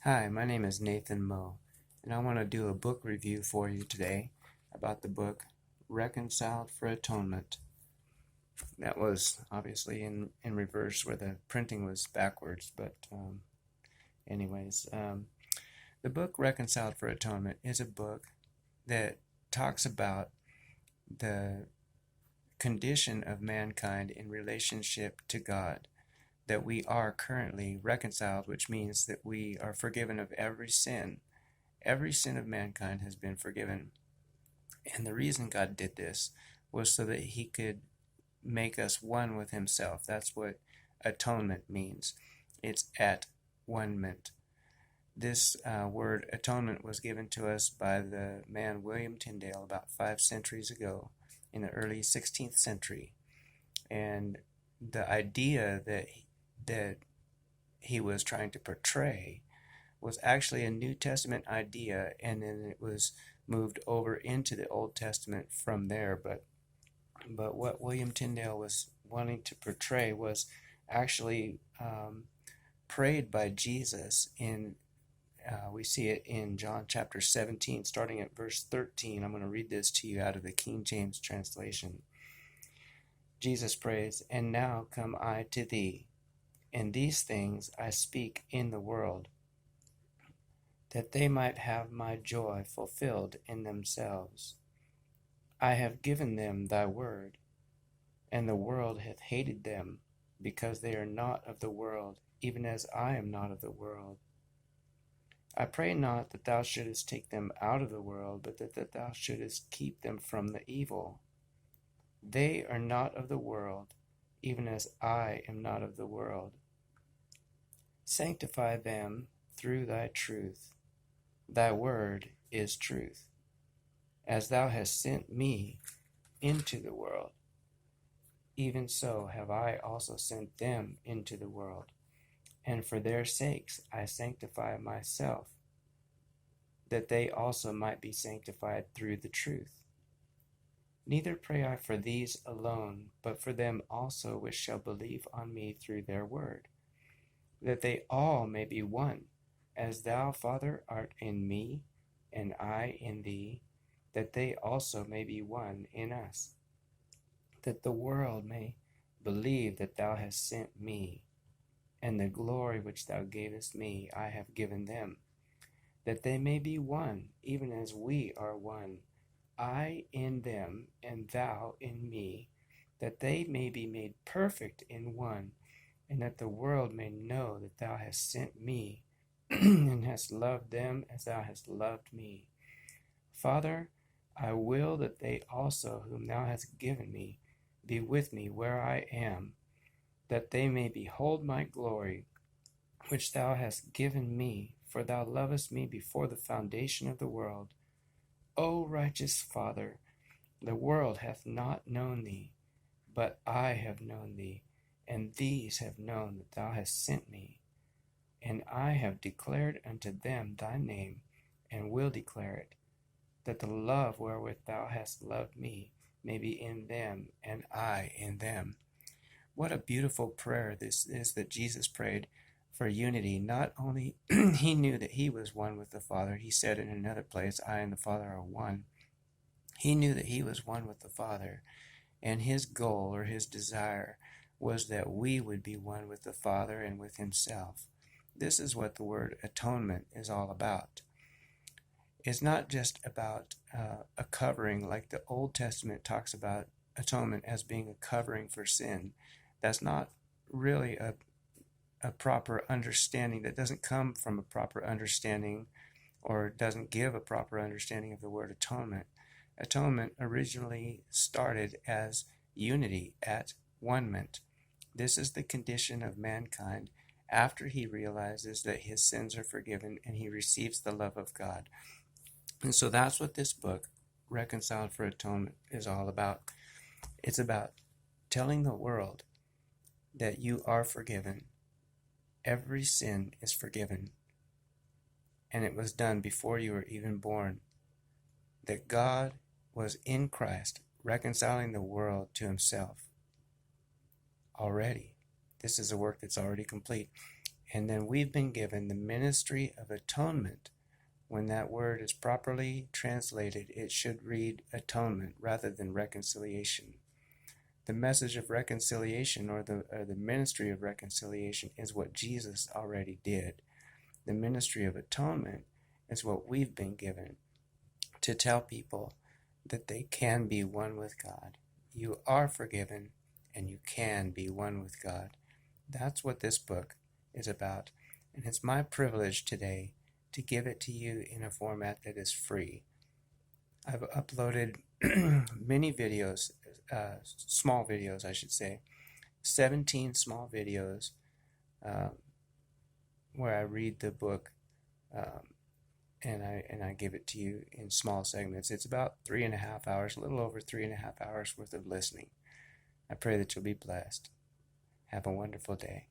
Hi, my name is Nathan Moe, and I want to do a book review for you today about the book Reconciled for Atonement. That was obviously in reverse where the printing was backwards, but anyways, the book Reconciled for Atonement is a book that talks about the condition of mankind in relationship to God, that we are currently reconciled, which means that we are forgiven of every sin. Every sin of mankind has been forgiven. And the reason God did this was so that he could make us one with himself. That's what atonement means. It's at one-ment. This word atonement was given to us by the man William Tyndale about 5 centuries ago in the early 16th century. And the idea that he was trying to portray was actually a New Testament idea, and then it was moved over into the Old Testament from there. But what William Tyndale was wanting to portray was actually prayed by Jesus in we see it in John chapter 17, starting at verse 13. I'm going to read this to you out of the King James translation. Jesus prays, "And now come I to thee, and these things I speak in the world, that they might have my joy fulfilled in themselves. I have given them thy word, and the world hath hated them, because they are not of the world, even as I am not of the world. I pray not that thou shouldest take them out of the world, but that thou shouldest keep them from the evil. They are not of the world, even as I am not of the world. Sanctify them through thy truth. Thy word is truth. As thou hast sent me into the world, even so have I also sent them into the world. And for their sakes I sanctify myself, that they also might be sanctified through the truth. Neither pray I for these alone, but for them also which shall believe on me through their word, that they all may be one, as thou, Father, art in me, and I in thee, that they also may be one in us, that the world may believe that thou hast sent me, and the glory which thou gavest me I have given them, that they may be one, even as we are one, I in them, and thou in me, that they may be made perfect in one, and that the world may know that thou hast sent me, and hast loved them as thou hast loved me. Father, I will that they also whom thou hast given me be with me where I am, that they may behold my glory, which thou hast given me, for thou lovest me before the foundation of the world. O righteous Father, the world hath not known thee, but I have known thee, and these have known that thou hast sent me. And I have declared unto them thy name, and will declare it, that the love wherewith thou hast loved me may be in them, and I in them." What a beautiful prayer this is that Jesus prayed for unity. Not only he knew that he was one with the Father. He said in another place, I and the Father are one. He knew that he was one with the Father, and his goal or his desire was that we would be one with the Father and with himself. This is what the word atonement is all about. It's not just about a covering, like the Old Testament talks about atonement as being a covering for sin. That's not really a proper understanding. That doesn't come from a proper understanding, or doesn't give a proper understanding of the word atonement. Atonement originally started as unity, at one-ment. This is the condition of mankind after he realizes that his sins are forgiven and he receives the love of God. And so that's what this book, Reconciled for Atonement, is all about. It's about telling the world that you are forgiven. Every sin is forgiven. And it was done before you were even born. That God was in Christ, reconciling the world to himself already. This is a work that's already complete. And then we've been given the ministry of atonement. When that word is properly translated, it should read atonement rather than reconciliation. The message of reconciliation, or the ministry of reconciliation, is what Jesus already did. The ministry of atonement is what we've been given to tell people that they can be one with God. You are forgiven, and you can be one with God. That's what this book is about. And it's my privilege today to give it to you in a format that is free. I've uploaded many videos, small videos, I should say, 17 small videos where I read the book and I give it to you in small segments. It's about 3.5 hours, a little over 3.5 hours worth of listening. I pray that you'll be blessed. Have a wonderful day.